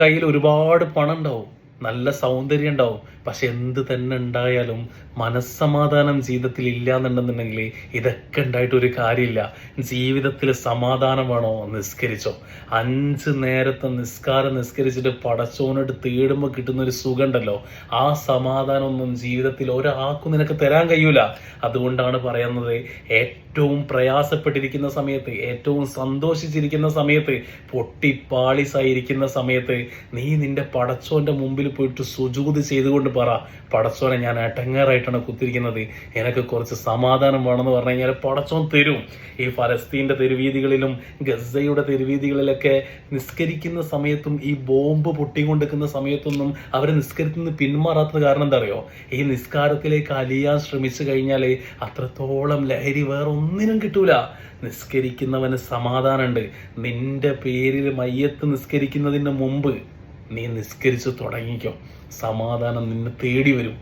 കയ്യിൽ ഒരുപാട് പണം ഉണ്ടാവും, നല്ല സൗന്ദര്യം ഉണ്ടാവും. പക്ഷെ എന്ത് തന്നെ ഉണ്ടായാലും മനസ്സമാധാനം ജീവിതത്തിൽ ഇല്ല എന്നുണ്ടെന്നുണ്ടെങ്കിൽ ഇതൊക്കെ ഉണ്ടായിട്ട് ഒരു കാര്യമില്ല. ജീവിതത്തിൽ സമാധാനം വേണോ? നിസ്കരിച്ചോ. 5 നേരത്തെ നിസ്കാരം നിസ്കരിച്ചിട്ട് പടച്ചോനോട് തേടുമ്പോൾ കിട്ടുന്ന ഒരു സുഖം ഉണ്ടല്ലോ, ആ സമാധാനമൊന്നും ജീവിതത്തിൽ ഒരാൾക്കും നിനക്ക് തരാൻ കഴിയൂല. അതുകൊണ്ടാണ് പറയുന്നത്, ഏറ്റവും പ്രയാസപ്പെട്ടിരിക്കുന്ന സമയത്ത്, ഏറ്റവും സന്തോഷിച്ചിരിക്കുന്ന സമയത്ത്, പൊട്ടിപ്പാളിസായിരിക്കുന്ന സമയത്ത് നീ നിന്റെ പടച്ചോന്റെ മുമ്പിൽ പോയിട്ട് സുജൂദ് ചെയ്തുകൊണ്ട് പറ, പടച്ചോനെ ഞാൻ എടങ്ങേറായിട്ടാണ് കുത്തിരിക്കുന്നത്, എനിക്ക് കുറച്ച് സമാധാനം വേണമെന്ന് പറഞ്ഞു കഴിഞ്ഞാൽ പടച്ചോൻ തരും. ഈ ഫലസ്തീന്റെ തെരുവീതികളിലും ഗസയുടെ തെരുവീതികളിലൊക്കെ നിസ്കരിക്കുന്ന സമയത്തും ഈ ബോംബ് പൊട്ടിക്കൊണ്ടിരിക്കുന്ന സമയത്തൊന്നും അവർ നിസ്കരിക്കുന്ന പിന്മാറാത്തത് കാരണം എന്താ അറിയോ? ഈ നിസ്കാരത്തിലേക്ക് അലിയാൻ ശ്രമിച്ചു കഴിഞ്ഞാൽ അത്രത്തോളം ലഹരി വേറെ ഒന്നിനും കിട്ടൂല. നിസ്കരിക്കുന്നവന് സമാധാനമുണ്ട്. നിന്റെ പേരിൽ മയ്യത്ത് നിസ്കരിക്കുന്നതിന് മുമ്പ് നീ നിസ്കരിച്ചു തുടങ്ങിക്കോ, സമാധാനം നിന്നെ തേടി വരും.